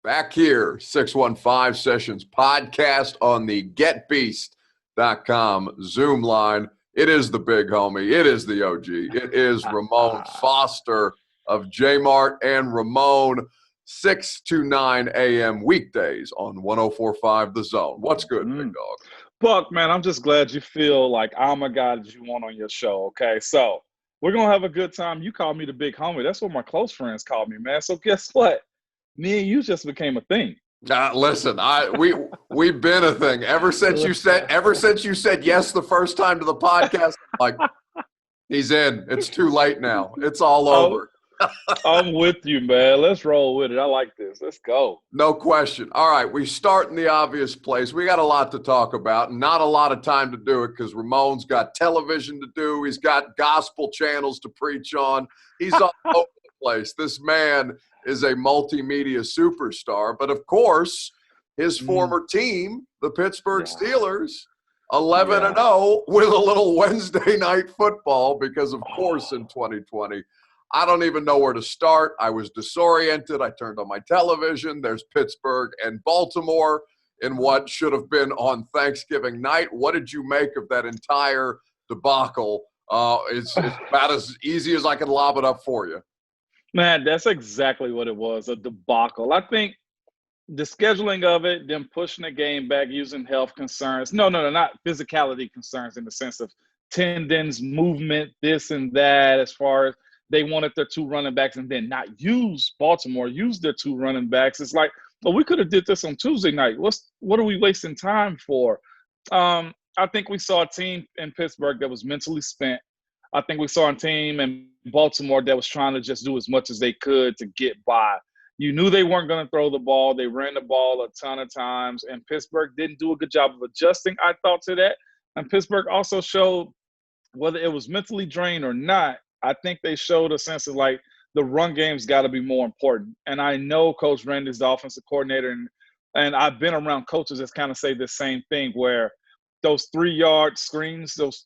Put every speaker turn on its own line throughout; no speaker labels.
Back here, 615 Sessions podcast on the GetBeast.com Zoom line. It is the big homie. It is the OG. It is Ramon Foster of J-Mart and Ramon, 6 to 9 a.m. weekdays on 104.5 The Zone. What's good, big dog?
Buck, man, I'm just glad you feel like I'm a guy that you want on your show, okay? So we're going to have a good time. You call me the big homie. That's what my close friends call me, man. So guess what? Me and you just became a thing.
Listen, we've been a thing ever since you said yes the first time to the podcast. Like, he's in. It's too late now. It's all over.
I'm with you, man. Let's roll with it. I like this. Let's go.
No question. All right, we start in the obvious place. We got a lot to talk about, and not a lot of time to do it because Ramon's got television to do. He's got gospel channels to preach on. He's all over the place. This man is a multimedia superstar. But, of course, his former team, the Pittsburgh Steelers, 11-0 with a little Wednesday night football because, of course, in 2020, I don't even know where to start. I was disoriented. I turned on my television. There's Pittsburgh and Baltimore in what should have been on Thanksgiving night. What did you make of that entire debacle? It's about as easy as I can lob it up for you.
Man, that's exactly what it was, a debacle. I think the scheduling of it, them pushing the game back using health concerns. No, not physicality concerns in the sense of tendons, movement, this and that, as far as they wanted their two running backs and then not use use their two running backs. It's like, well, we could have did this on Tuesday night. What are we wasting time for? I think we saw a team in Pittsburgh that was mentally spent. I think we saw a team in Baltimore that was trying to just do as much as they could to get by. You knew they weren't going to throw the ball. They ran the ball a ton of times, and Pittsburgh didn't do a good job of adjusting, I thought, to that. And Pittsburgh also showed, whether it was mentally drained or not, I think they showed a sense of like the run game's got to be more important. And I know Coach Randy's the offensive coordinator, and I've been around coaches that kind of say the same thing, where those 3-yard screens, those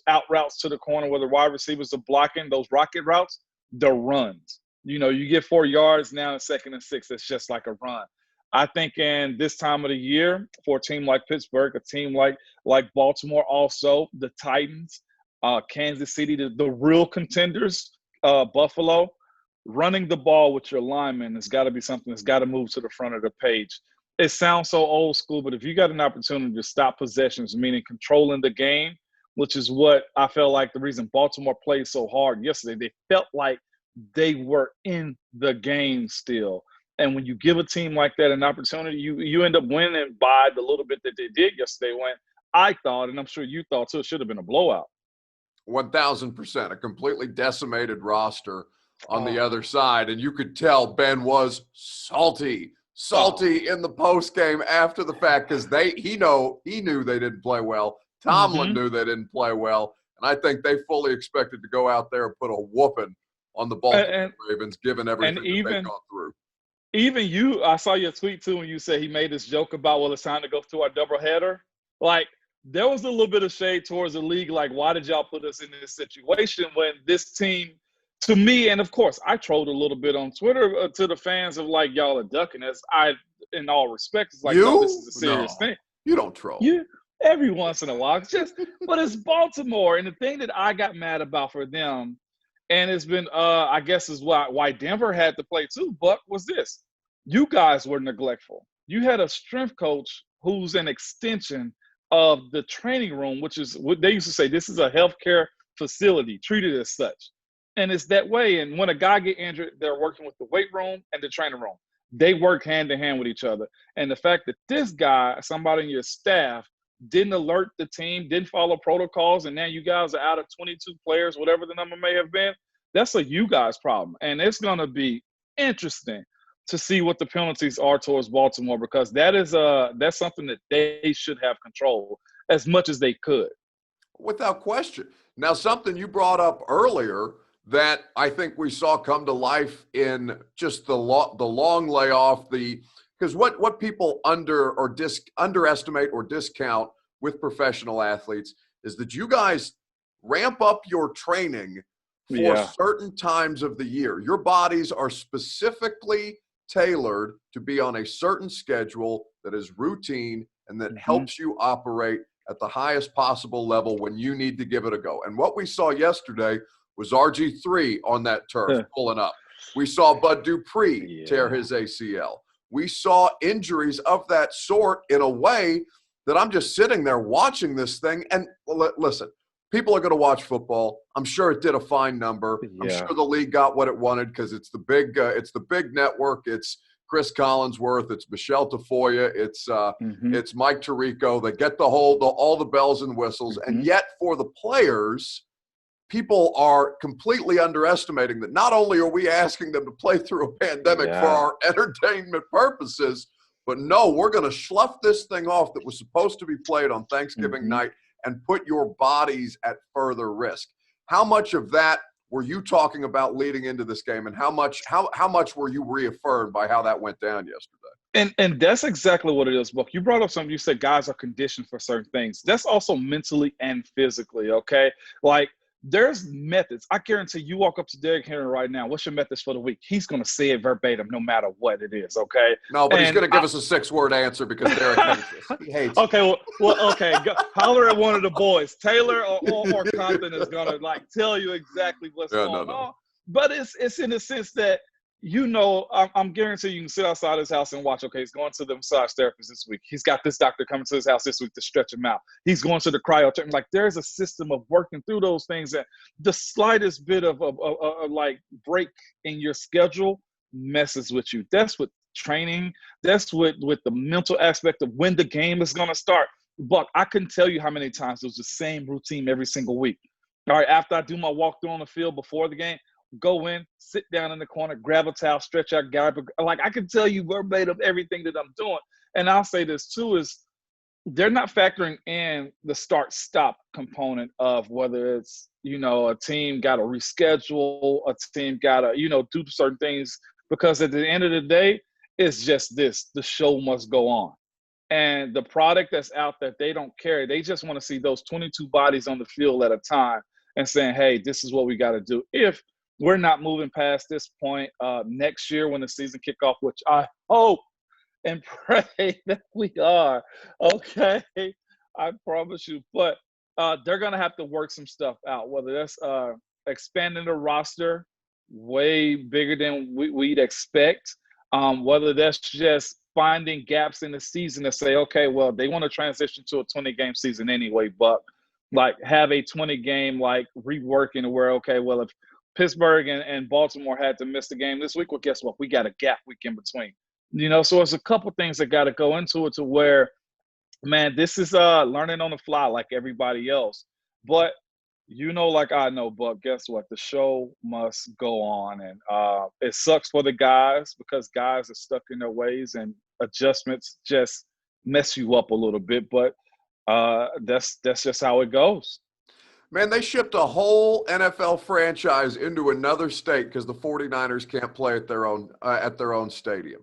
out routes to the corner where the wide receivers are blocking, those rocket routes, the runs. You know, you get 4 yards now in 2nd and 6. It's just like a run. I think in this time of the year, for a team like Pittsburgh, a team like Baltimore, also the Titans, Kansas City, the real contenders, Buffalo, running the ball with your linemen has got to be something that's got to move to the front of the page. It sounds so old school, but if you got an opportunity to stop possessions, meaning controlling the game, which is what I felt like the reason Baltimore played so hard yesterday, they felt like they were in the game still. And when you give a team like that an opportunity, you end up winning by the little bit that they did yesterday, when I thought, and I'm sure you thought too, it should have been a blowout.
1,000%, a completely decimated roster on the other side. And you could tell Ben was salty in the post game after the fact, because he knew they didn't play well. Tomlin knew they didn't play well, and I think they fully expected to go out there and put a whooping on the Baltimore Ravens, given everything that they've gone through.
Even you, I saw your tweet too when you said he made this joke about, well, it's time to go through our doubleheader. Like, there was a little bit of shade towards the league, like, why did y'all put us in this situation when this team, to me, and of course, I trolled a little bit on Twitter to the fans of like, y'all are ducking us. In all respect, it's like, no, this is a serious thing.
You don't troll.
Every once in a while, but it's Baltimore, and the thing that I got mad about for them, and it's been, I guess, is why Denver had to play too. Buck, was this: you guys were neglectful. You had a strength coach who's an extension of the training room, which is what they used to say, this is a healthcare facility, treated as such. And it's that way. And when a guy get injured, they're working with the weight room and the training room. They work hand in hand with each other. And the fact that this guy, somebody in your staff, didn't alert the team, didn't follow protocols, and now you guys are out of 22 players, whatever the number may have been, that's a you guys problem. And it's going to be interesting to see what the penalties are towards Baltimore, because that's something that they should have control as much as they could.
Without question. Now, something you brought up earlier that I think we saw come to life in just the long layoff, because what people underestimate or discount with professional athletes is that you guys ramp up your training for certain times of the year. Your bodies are specifically tailored to be on a certain schedule that is routine and that helps you operate at the highest possible level when you need to give it a go. And what we saw yesterday was RG3 on that turf pulling up. We saw Bud Dupree tear his ACL. We saw injuries of that sort in a way that I'm just sitting there watching this thing. And listen, people are going to watch football. I'm sure it did a fine number. I'm sure the league got what it wanted because it's the big network. It's Chris Collinsworth. It's Michelle Tafoya. It's Mike Tirico. They get all the bells and whistles. And yet for the players, people are completely underestimating that not only are we asking them to play through a pandemic for our entertainment purposes, but no, we're going to slough this thing off that was supposed to be played on Thanksgiving night and put your bodies at further risk. How much of that were you talking about leading into this game, and how much were you reaffirmed by how that went down yesterday?
And that's exactly what it is, Buck. You brought up something. You said guys are conditioned for certain things. That's also mentally and physically, okay? Like, there's methods. I guarantee you walk up to Derrick Henry right now, what's your methods for the week? He's going to say it verbatim no matter what it is, okay?
No, but he's going to give us a 6-word answer because Derrick hates us. He hates
okay, well, okay. Holler at one of the boys. Taylor or Compton is going to, like, tell you exactly what's going on. But it's in the sense that, you know, I'm guaranteeing you can sit outside his house and watch, okay, he's going to the massage therapist this week. He's got this doctor coming to his house this week to stretch him out. He's going to the cryotherapy. Like, there's a system of working through those things that the slightest bit of like break in your schedule messes with you. That's with training. That's with the mental aspect of when the game is going to start. Buck, I couldn't tell you how many times it was the same routine every single week. All right, after I do my walkthrough on the field before the game, go in, sit down in the corner, grab a towel, stretch out, like, I can tell you verbatim everything that I'm doing. And I'll say this too, is they're not factoring in the start-stop component of whether it's, you know, a team got to reschedule, a team got to, you know, do certain things, because at the end of the day, it's just this: the show must go on. And the product that's out there, they don't carry. They just want to see those 22 bodies on the field at a time and saying, hey, this is what we got to do. If we're not moving past this point next year when the season kick off, which I hope and pray that we are, okay? I promise you. But they're going to have to work some stuff out, whether that's expanding the roster way bigger than we'd expect, whether that's just finding gaps in the season to say, okay, well, they want to transition to a 20-game season anyway, but like have a 20-game like reworking where, okay, well, if Pittsburgh and Baltimore had to miss the game this week, well, guess what? We got a gap week in between. You know, so it's a couple things that got to go into it to where, man, this is learning on the fly like everybody else. But, you know, like I know, but guess what? The show must go on. And it sucks for the guys because guys are stuck in their ways and adjustments just mess you up a little bit. But that's just how it goes.
Man, they shipped a whole NFL franchise into another state because the 49ers can't play at their own stadium.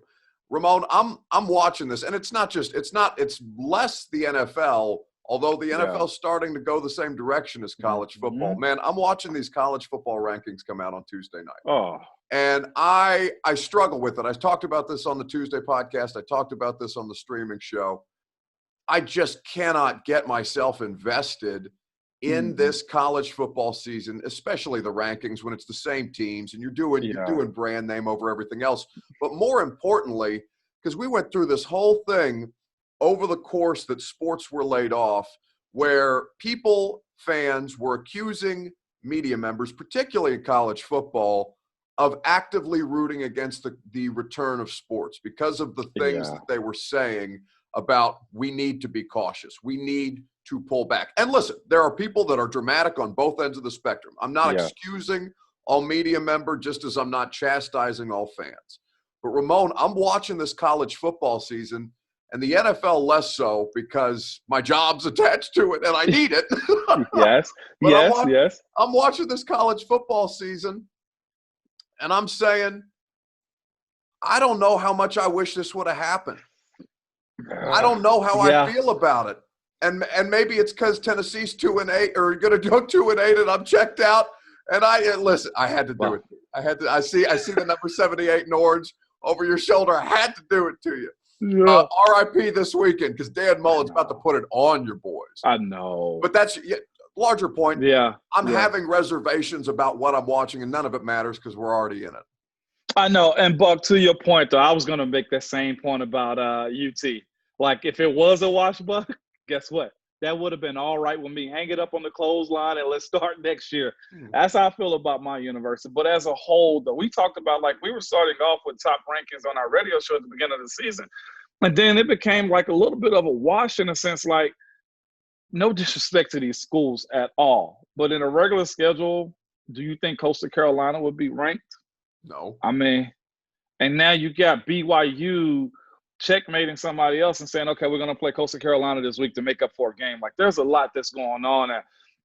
Ramon, I'm watching this, and it's less the NFL, although the NFL is starting to go the same direction as college football. Man, I'm watching these college football rankings come out on Tuesday night.
Oh.
And I struggle with it. I talked about this on the Tuesday podcast. I talked about this on the streaming show. I just cannot get myself invested in this college football season, especially the rankings when it's the same teams and you're doing brand name over everything else. But more importantly, because we went through this whole thing over the course that sports were laid off, where fans were accusing media members, particularly in college football, of actively rooting against the return of sports because of the things that they were saying about we need to be cautious. We need to pull back. And listen, there are people that are dramatic on both ends of the spectrum. I'm not excusing all media member, just as I'm not chastising all fans. But Ramon, I'm watching this college football season, and the NFL less so because my job's attached to it and I need it.
Yes.
I'm watching this college football season, and I'm saying, I don't know how much I wish this would have happened. I don't know how I feel about it. And maybe it's because Tennessee's 2-8 or going to go 2-8 and I'm checked out. And I had to do it. I see the number 78 in orange. over your shoulder. I had to do it to you.
Yeah.
RIP this weekend because Dan Mullen's about to put it on your boys.
I know.
But that's larger point.
Yeah.
I'm having reservations about what I'm watching, and none of it matters because we're already in it.
I know. And Buck, to your point, though, I was going to make that same point about UT. Like, if it was a wash, Buck, guess what? That would have been all right with me. Hang it up on the clothesline and let's start next year. That's how I feel about my university. But as a whole, though, we talked about, like, we were starting off with top rankings on our radio show at the beginning of the season. And then it became like a little bit of a wash in a sense, like, no disrespect to these schools at all. But in a regular schedule, do you think Coastal Carolina would be ranked?
No.
I mean, and now you got BYU checkmating somebody else and saying, okay, we're going to play Coastal Carolina this week to make up for a game. Like, there's a lot that's going on. And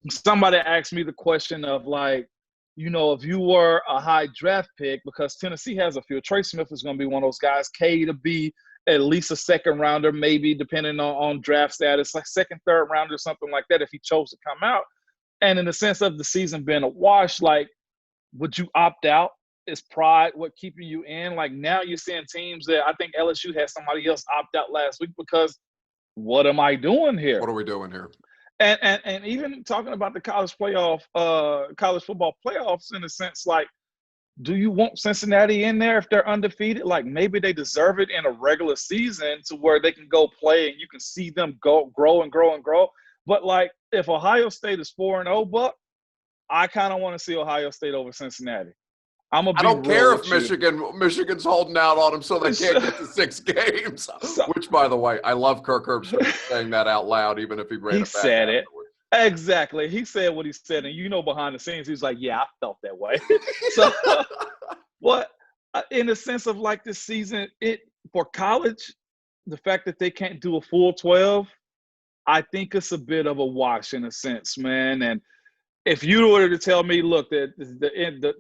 somebody asked me the question of, like, you know, if you were a high draft pick, because Tennessee has a few, Trey Smith is going to be one of those guys, K to be at least a second rounder, maybe depending on draft status, like second, third rounder, something like that, if he chose to come out. And in the sense of the season being a wash, like, would you opt out? Is pride what keeping you in? Like, now you're seeing teams that I think LSU had somebody else opt out last week because what am I doing here?
What are we doing here?
And even talking about the college football playoffs in a sense, like, do you want Cincinnati in there if they're undefeated? Like, maybe they deserve it in a regular season to where they can go play and you can see them grow and grow and grow. But, like, if Ohio State is 4-0, Buck, I kind of want to see Ohio State over Cincinnati. I
don't care if Michigan's holding out on them so they can't get to 6 games. Which, by the way, I love Kirk Herbstreit saying that out loud, even if he ran it back.
He said it. Exactly. He said what he said, and you know, behind the scenes, he's like, yeah, I felt that way. So, what, in the sense of, like, this season, for college, the fact that they can't do a full 12, I think it's a bit of a wash in a sense, man. And if you were to tell me, look, the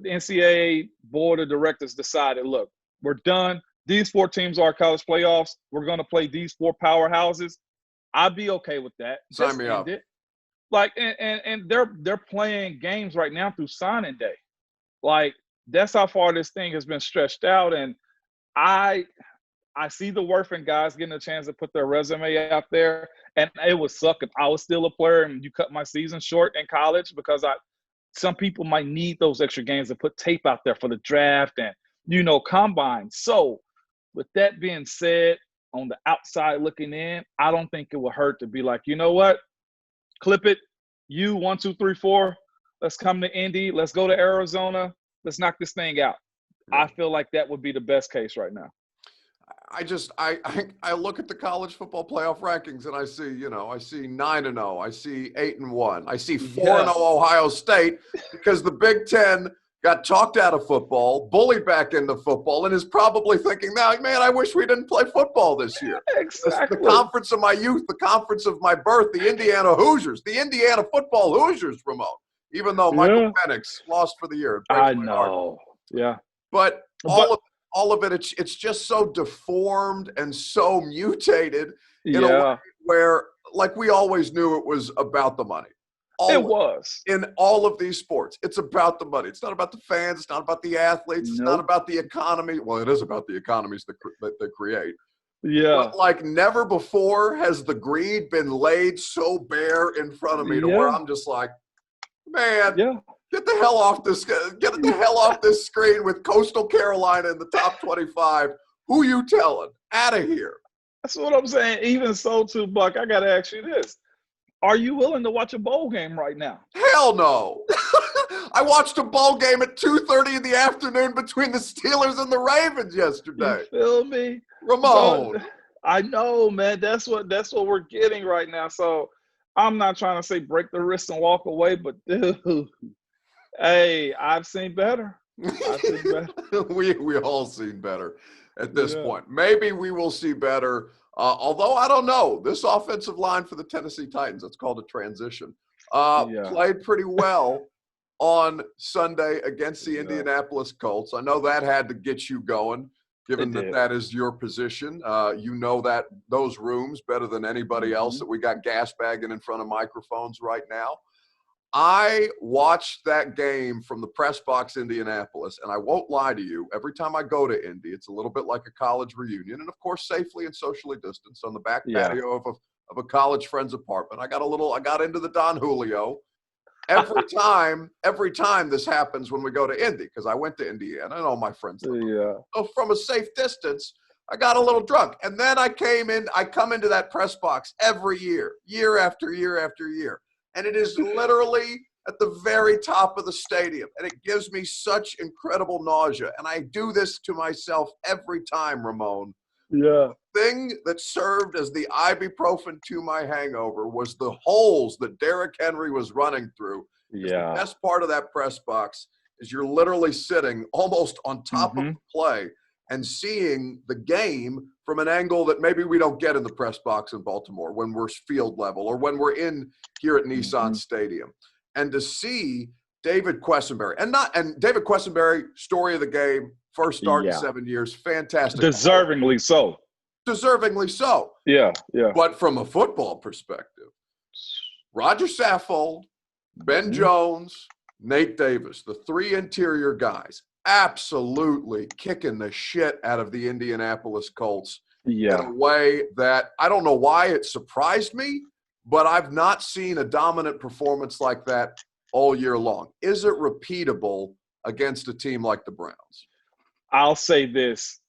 NCAA board of directors decided, look, we're done. These 4 teams are college playoffs. We're going to play these 4 powerhouses. I'd be okay with that.
Sign me up.
Like, and they're playing games right now through signing day. Like, that's how far this thing has been stretched out. And I see the worth in guys getting a chance to put their resume out there. And it would suck if I was still a player and you cut my season short in college because some people might need those extra games to put tape out there for the draft and, you know, combine. So with that being said, on the outside looking in, I don't think it would hurt to be like, you know what? Clip it. 1, 2, 3, 4. Let's come to Indy. Let's go to Arizona. Let's knock this thing out. Yeah. I feel like that would be the best case right now.
I look at the college football playoff rankings and I see 9-0, I see 8-1, I see 4-0 Ohio State because the Big Ten got talked out of football, bullied back into football, and is probably thinking, now, man, I wish we didn't play football this year.
Exactly.
The conference of my youth, the conference of my birth, the Indiana Hoosiers, the Indiana football Hoosiers, Ramon, even though Michael Penix lost for the year.
I know. Yeah.
But all of it, it's just so deformed and so mutated in a way where, like, we always knew it was about the money.
It was.
In all of these sports, it's about the money. It's not about the fans. It's not about the athletes. It's not about the economy. Well, it is about the economies that they create.
Yeah.
But like never before has the greed been laid so bare in front of me to where I'm just like, man, get the hell off this screen with Coastal Carolina in the top 25. Who you telling? Out of here.
That's what I'm saying. Even so, too, Buck, I got to ask you this. Are you willing to watch a bowl game right now?
Hell no. I watched a bowl game at 2:30 in the afternoon between the Steelers and the Ravens yesterday.
You feel me?
Ramon.
So, I know, man. That's what we're getting right now. So I'm not trying to say break the wrist and walk away, but dude, hey, I've seen better.
We all seen better at this point. Maybe we will see better. Although I don't know, this offensive line for the Tennessee Titans, it's called a transition, played pretty well on Sunday against the Indianapolis Colts. I know that had to get you going, given that is your position. You know that those rooms better than anybody else that we got gas bagging in front of microphones right now. I watched that game from the press box, Indianapolis, and I won't lie to you. Every time I go to Indy, it's a little bit like a college reunion, and of course, safely and socially distanced on the back patio of a college friend's apartment. I got into the Don Julio. Every time this happens when we go to Indy, because I went to Indiana and all my friends live there. So from a safe distance, I got a little drunk. And then I come into that press box every year after year after year. And it is literally at the very top of the stadium. And it gives me such incredible nausea. And I do this to myself every time, Ramon.
Yeah.
The thing that served as the ibuprofen to my hangover was the holes that Derrick Henry was running through.
Yeah.
The best part of that press box is you're literally sitting almost on top of the play and seeing the game from an angle that maybe we don't get in the press box in Baltimore when we're field level or when we're in here at Nissan Stadium. And to see David Quessenberry, and David Quessenberry, story of the game, first start in 7 years, fantastic.
Deservingly so.
Deservingly so.
Yeah.
But from a football perspective, Roger Saffold, Ben Jones, Nate Davis, the three interior guys, absolutely kicking the shit out of the Indianapolis Colts in a way that I don't know why it surprised me, but I've not seen a dominant performance like that all year long. Is it repeatable against a team like the Browns?
I'll say this.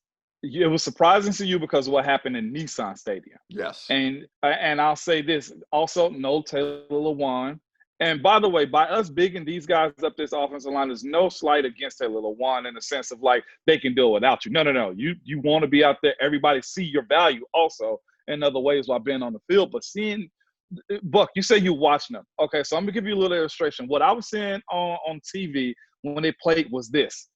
It was surprising to you because of what happened in Nissan Stadium.
Yes.
And I'll say this. Also, no Taylor Lewan. And by the way, by us bigging these guys up this offensive line, there's no slight against Taylor Lewan in the sense of like they can do it without you. No. You want to be out there. Everybody see your value also in other ways while being on the field. But seeing Buck, you say you watching them. Okay, so I'm gonna give you a little illustration. What I was seeing on TV when they played was this.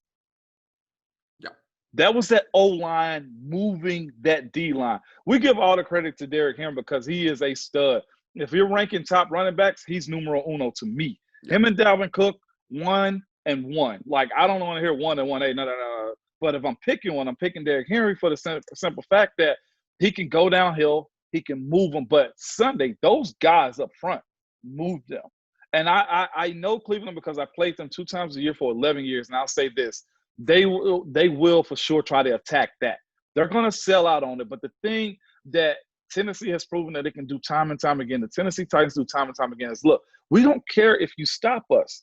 That was that O-line moving that D-line. We give all the credit to Derrick Henry because he is a stud. If you're ranking top running backs, he's numero uno to me. Him and Dalvin Cook, 1 and 1. Like, I don't want to hear 1 and 1A. No. But if I'm picking one, I'm picking Derrick Henry for the simple fact that he can go downhill, he can move them. But Sunday, those guys up front moved them. And I know Cleveland because I played them 2 times a year for 11 years, and I'll say this. They will for sure try to attack that. They're going to sell out on it. But the thing that Tennessee has proven that it can do time and time again, the Tennessee Titans do time and time again, is look, we don't care if you stop us.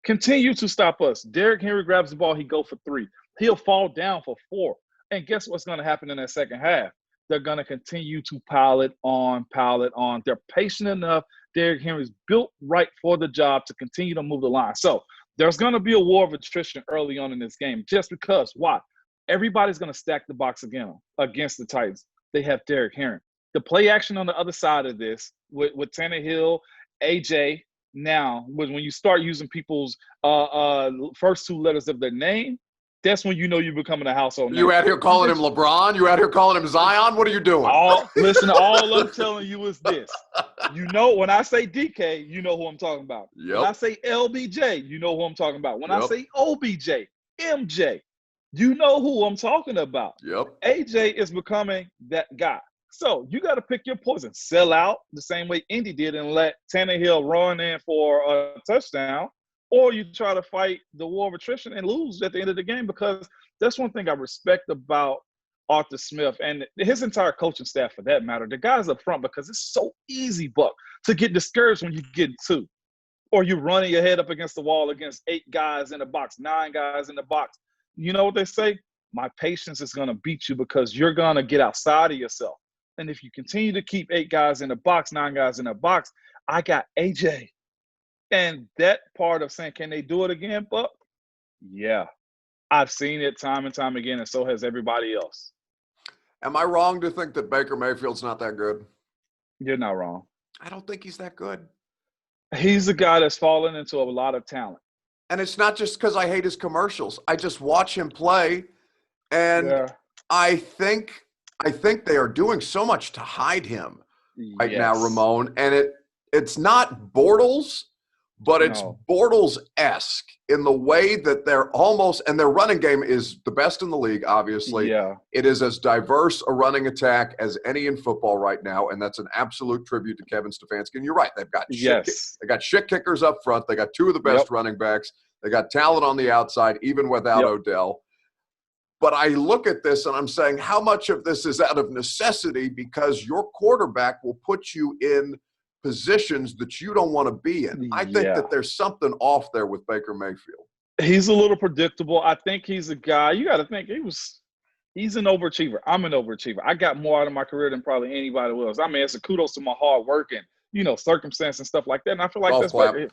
Continue to stop us. Derrick Henry grabs the ball, he go for 3. He'll fall down for 4. And guess what's going to happen in that second half? They're going to continue to pile it on. They're patient enough. Derrick Henry's built right for the job to continue to move the line. So there's going to be a war of attrition early on in this game just because, why? Everybody's going to stack the box again against the Titans. They have Derrick Henry. The play action on the other side of this with Tannehill, AJ, now, when you start using people's first 2 letters of their name, that's when you know you're becoming a household name.
You out here calling him LeBron? You out here calling him Zion? What are you doing?
Listen, all I'm telling you is this. You know, when I say DK, you know who I'm talking about.
Yep.
When I say LBJ, you know who I'm talking about. When I say OBJ, MJ, you know who I'm talking about.
Yep.
AJ is becoming that guy. So you got to pick your poison. Sell out the same way Indy did and let Tannehill run in for a touchdown, or you try to fight the war of attrition and lose at the end of the game, because that's one thing I respect about Arthur Smith and his entire coaching staff for that matter, the guys up front, because it's so easy, Buck, to get discouraged when you get 2. Or you're running your head up against the wall against 8 guys in the box, 9 guys in the box. You know what they say? My patience is going to beat you because you're going to get outside of yourself. And if you continue to keep 8 guys in the box, 9 guys in the box, I got AJ. And that part of saying, can they do it again, Buck? Yeah. I've seen it time and time again, and so has everybody else.
Am I wrong to think that Baker Mayfield's not that good?
You're not wrong.
I don't think he's that good.
He's a guy that's fallen into a lot of talent.
And it's not just because I hate his commercials. I just watch him play, and I think they are doing so much to hide him right now, Ramon. And it's not Bortles, but it's
No.
Bortles-esque in the way that they're almost – and their running game is the best in the league, obviously.
Yeah.
It is as diverse a running attack as any in football right now, and that's an absolute tribute to Kevin Stefanski. And you're right. They've got
Yes.
they got shit kickers up front. They got two of the best running backs. They got talent on the outside, even without Odell. But I look at this and I'm saying, how much of this is out of necessity because your quarterback will put you in positions that you don't want to be in? I think that there's something off there with Baker Mayfield.
He's a little predictable. I think he's a guy – you got to think he's an overachiever. I'm an overachiever. I got more out of my career than probably anybody else. I mean, it's a kudos to my hard work and, circumstance and stuff like that. And I feel like that's Baker.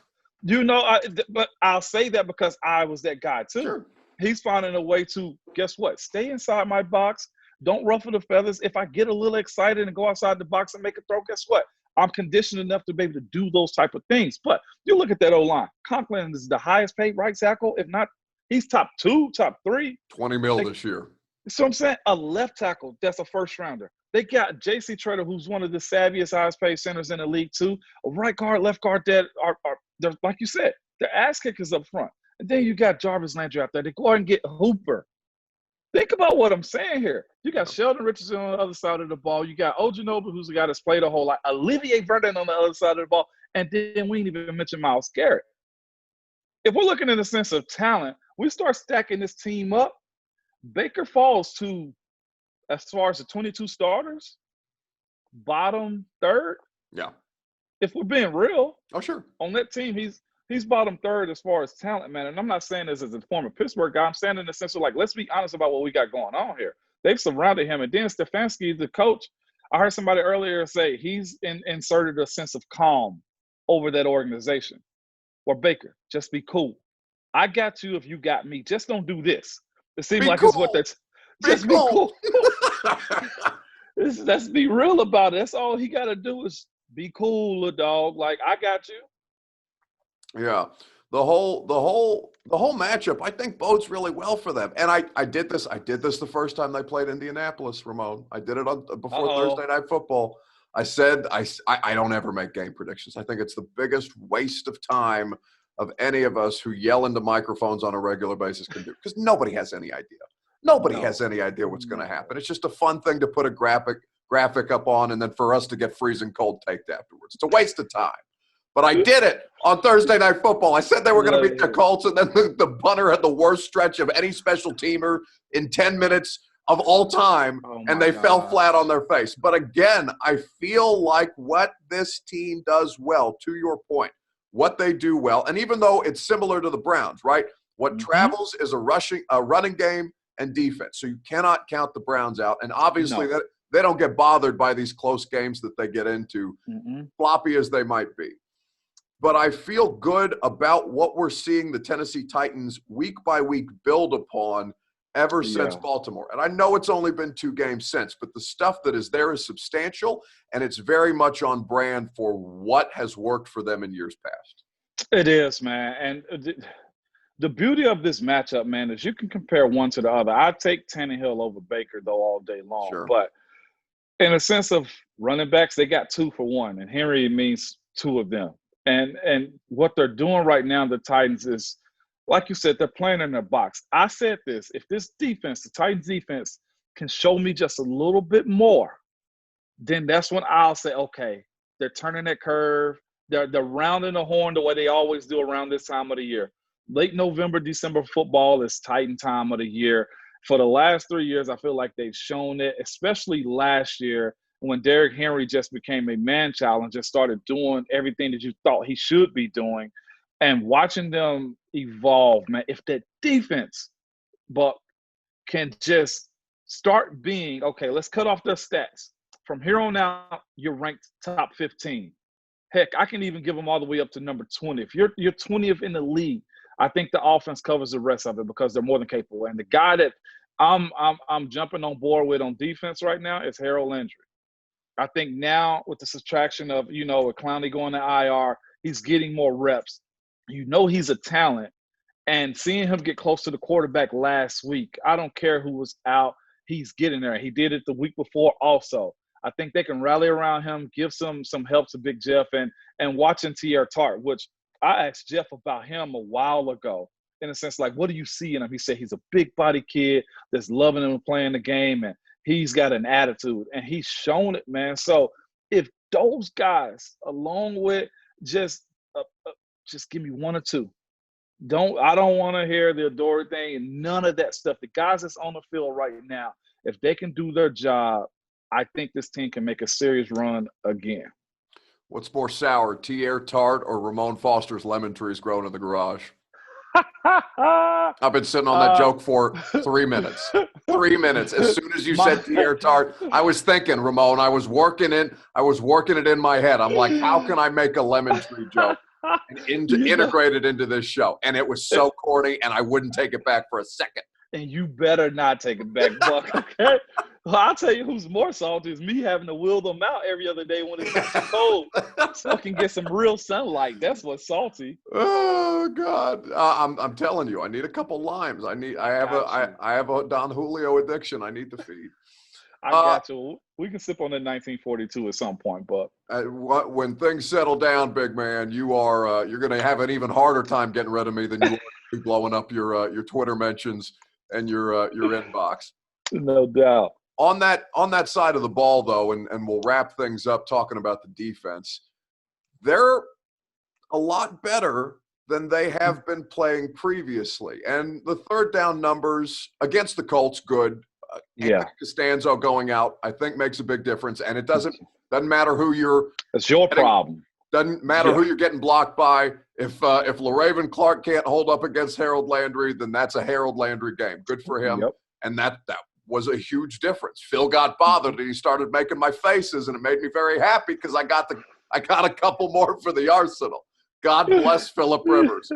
But I'll say that because I was that guy too.
Sure.
He's finding a way to, guess what, stay inside my box. Don't ruffle the feathers. If I get a little excited and go outside the box and make a throw, guess what? I'm conditioned enough to be able to do those type of things. But you look at that O-line. Conklin is the highest paid right tackle. If not, he's top 2, top 3.
$20 million this year.
So I'm saying a left tackle, that's a first rounder. They got J.C. Treader, who's one of the savviest, highest paid centers in the league too. A right guard, left guard that are they're, like you said, they're ass kickers up front. And then you got Jarvis Landry out there. They go out and get Hooper. Think about what I'm saying here. You got Sheldon Richardson on the other side of the ball. You got Ojinobu, who's a guy that's played a whole lot. Olivier Vernon on the other side of the ball. And then we ain't even mention Myles Garrett. If we're looking in the sense of talent, we start stacking this team up. Baker falls to, as far as the 22 starters, bottom third.
Yeah.
If we're being real.
Oh, sure.
On that team, he's bottom third as far as talent, man. And I'm not saying this as a former Pittsburgh guy. I'm saying in the sense of, like, let's be honest about what we got going on here. They've surrounded him. And then Stefanski, the coach, I heard somebody earlier say he's inserted a sense of calm over that organization. Or Baker, just be cool. I got you if you got me. Just don't do this. It seems like it's what that's – just be cool. Let's be real about it. That's all he got to do is be cool, little dog. Like, I got you.
Yeah. The whole matchup, I think, bodes really well for them. And I did this the first time they played Indianapolis, Ramon. I did it before Thursday Night Football. I said I don't ever make game predictions. I think it's the biggest waste of time of any of us who yell into microphones on a regular basis can do, because nobody has any idea. Nobody has any idea what's going to happen. It's just a fun thing to put a graphic up on and then for us to get freezing cold taped afterwards. It's a waste of time. But I did it on Thursday Night Football. I said they were going to beat the Colts, and then the punter had the worst stretch of any special teamer in 10 minutes of all time, and they fell flat on their face. But again, I feel like what this team does well, to your point, what they do well, and even though it's similar to the Browns, right? What travels is a running game and defense. So you cannot count the Browns out. And obviously that they don't get bothered by these close games that they get into, floppy as they might be. But I feel good about what we're seeing the Tennessee Titans week by week build upon ever since Baltimore. And I know it's only been 2 games since, but the stuff that is there is substantial, and it's very much on brand for what has worked for them in years past. It
is, man. And the beauty of this matchup, man, is you can compare one to the other. I take Tannehill over Baker, though, all day long.
Sure.
But in a sense of running backs, they got 2 for 1, and Henry means 2 of them. And what they're doing right now, the Titans, is, like you said, they're playing in their box. I said this, if this defense, the Titans defense, can show me just a little bit more, then that's when I'll say, okay, they're turning that curve. They're rounding the horn the way they always do around this time of the year. Late November, December football is Titan time of the year. For the last 3 years, I feel like they've shown it, especially last year when Derrick Henry just became a man-child and just started doing everything that you thought he should be doing. And watching them evolve, man, if that defense, Buck, can just start being, okay, let's cut off the stats. From here on out, you're ranked top 15. Heck, I can even give them all the way up to number 20. If you're 20th in the league, I think the offense covers the rest of it because they're more than capable. And the guy that I'm jumping on board with on defense right now is Harold Landry. I think now with the subtraction of, with Clowney going to IR, he's getting more reps. He's a talent. And seeing him get close to the quarterback last week, I don't care who was out, he's getting there. He did it the week before also. I think they can rally around him, give some help to Big Jeff, and watching T.R. Tart, which I asked Jeff about him a while ago, in a sense, like, what do you see in him? He said he's a big body kid that's loving him playing the game, and he's got an attitude, and he's shown it, man. So if those guys, along with just give me one or two. I don't want to hear the Adore thing and none of that stuff. The guys that's on the field right now, if they can do their job, I think this team can make a serious run again.
What's more sour, Tierre Tart or Ramon Foster's lemon trees growing in the garage? I've been sitting on that joke for 3 minutes. 3 minutes. As soon as you said Tierre Tart, I was thinking, Ramon, I was working it in my head. I'm like, how can I make a lemon tree joke and integrate it into this show? And it was so corny, and I wouldn't take it back for a second.
And you better not take it back, Buck, okay? Well, I'll tell you who's more salty is me having to wheel them out every other day when it gets cold so I can get some real sunlight. That's what's salty.
Oh, God. I'm telling you, I need a couple limes. I have a Don Julio addiction I need to feed.
I got you. We can sip on the 1942 at some point, but
when things settle down, big man, you're going to have an even harder time getting rid of me than you are blowing up your Twitter mentions and your inbox.
No doubt.
On that side of the ball, though, and we'll wrap things up talking about the defense, they're a lot better than they have been playing previously. And the third down numbers against the Colts, good.
Yeah.
Costanzo going out, I think, makes a big difference. And it doesn't matter who you're –
it's your problem.
Doesn't matter who you're getting blocked by. If LaRaven Clark can't hold up against Harold Landry, then that's a Harold Landry game. Good for him.
Yep.
And that was a huge difference. Phil got bothered and he started making my faces, and it made me very happy because I got a couple more for the arsenal. God bless Phillip Rivers.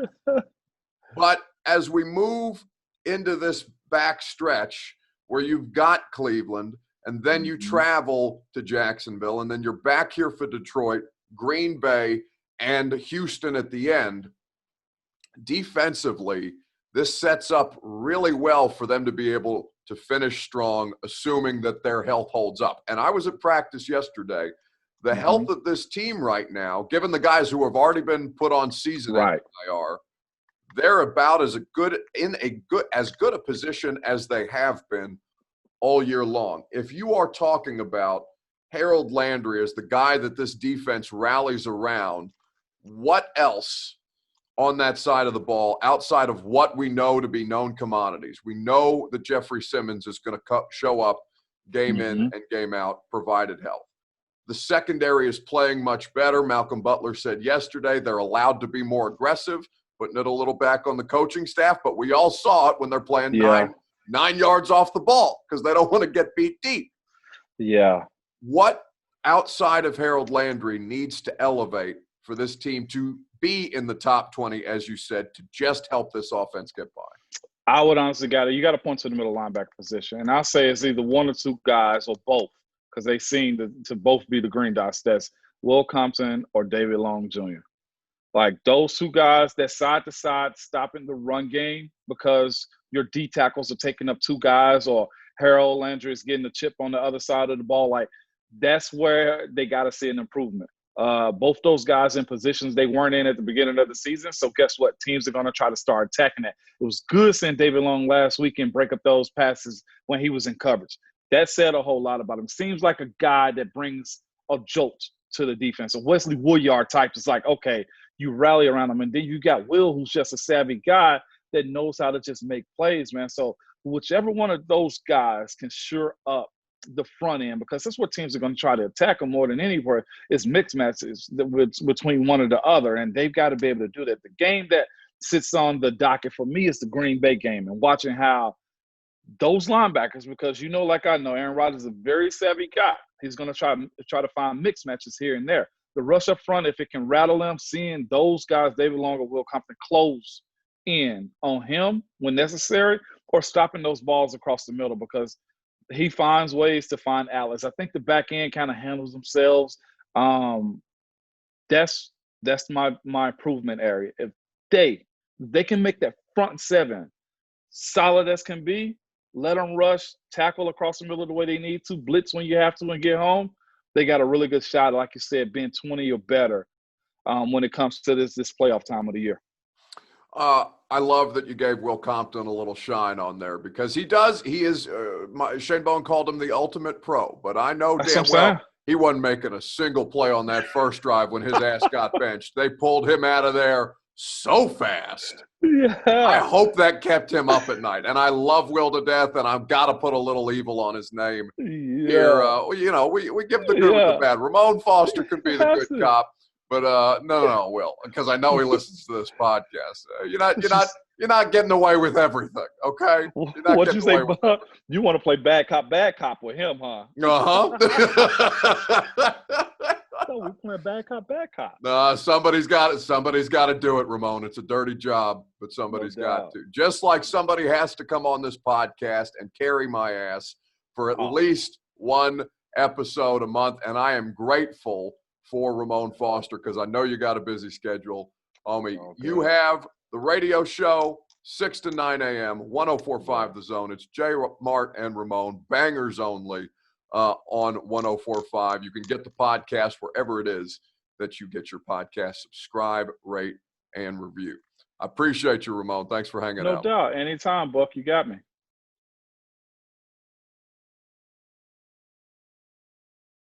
But as we move into this back stretch where you've got Cleveland and then you travel to Jacksonville and then you're back here for Detroit, Green Bay, and Houston at the end, defensively, this sets up really well for them to be able to finish strong, assuming that their health holds up. And I was at practice yesterday. The health of this team right now, given the guys who have already been put on season IR, they're about as good a position as they have been all year long. If you are talking about Harold Landry as the guy that this defense rallies around, what else on that side of the ball, outside of what we know to be known commodities? We know that Jeffrey Simmons is going to show up game in and game out, provided health. The secondary is playing much better. Malcolm Butler said yesterday they're allowed to be more aggressive, putting it a little back on the coaching staff, but we all saw it when they're playing 9 yards off the ball because they don't want to get beat deep.
Yeah.
What outside of Harold Landry needs to elevate for this team to be in the top 20, as you said, to just help this offense get by?
I would honestly you got to point to the middle linebacker position. And I'll say it's either one or two guys or both, because they seem to both be the green dots. That's Will Compton or David Long Jr. Like those two guys that side to side stopping the run game because your D tackles are taking up two guys, or Harold Landry is getting a chip on the other side of the ball. Like that's where they got to see an improvement. Both those guys in positions they weren't in at the beginning of the season. So guess what? Teams are going to try to start attacking that. It was good seeing David Long last week and break up those passes when he was in coverage. That said a whole lot about him. Seems like a guy that brings a jolt to the defense. A Wesley Woodyard type is like, okay, you rally around him. And then you got Will, who's just a savvy guy that knows how to just make plays, man. So whichever one of those guys can sure up the front end, because that's what teams are going to try to attack them more than anywhere, is mixed matches between one or the other, and they've got to be able to do that. The game that sits on the docket for me is the Green Bay game, and watching how those linebackers, because like I know, Aaron Rodgers is a very savvy guy. He's going to try to find mixed matches here and there. The rush up front, if it can rattle them, seeing those guys, David Long or Will Compton, close in on him when necessary, or stopping those balls across the middle, because he finds ways to find outlets. I think the back end kind of handles themselves. That's my improvement area. If they can make that front seven solid as can be, let them rush, tackle across the middle the way they need to, blitz when you have to, and get home, they got a really good shot, like you said, being 20 or better when it comes to this playoff time of the year.
I love that you gave Will Compton a little shine on there because he is, Shane Bowen called him the ultimate pro, but I know
That's
damn
what I'm
well
saying.
he wasn't making a single play on that first drive when his ass got benched. They pulled him out of there so fast. I
Yeah.
hope that kept him up at night. And I love Will to death, and I've got to put a little evil on his name here.
Yeah.
We give the good with the
Yeah.
bad. Ramon Foster could be the
Has
good
to.
cop, but no, Will, because I know he listens to this podcast. You're not getting away with everything, okay? You're not
What'd you
getting
say,
away with
Buck? You want to play bad cop with him, huh? No, we're playing bad cop.
Somebody's got it. Somebody's got to do it, Ramon. It's a dirty job, but somebody's got to. Just like somebody has to come on this podcast and carry my ass for at least one episode a month, and I am grateful for Ramon Foster because I know you got a busy schedule. Homie, you have the radio show 6 to 9 a.m. 104.5 The Zone. It's J. Mart and Ramon, bangers only. On 104.5. You can get the podcast wherever it is that you get your podcast. Subscribe, rate, and review. I appreciate you, Ramon. Thanks for hanging out.
No doubt. Anytime, Buck. You got me.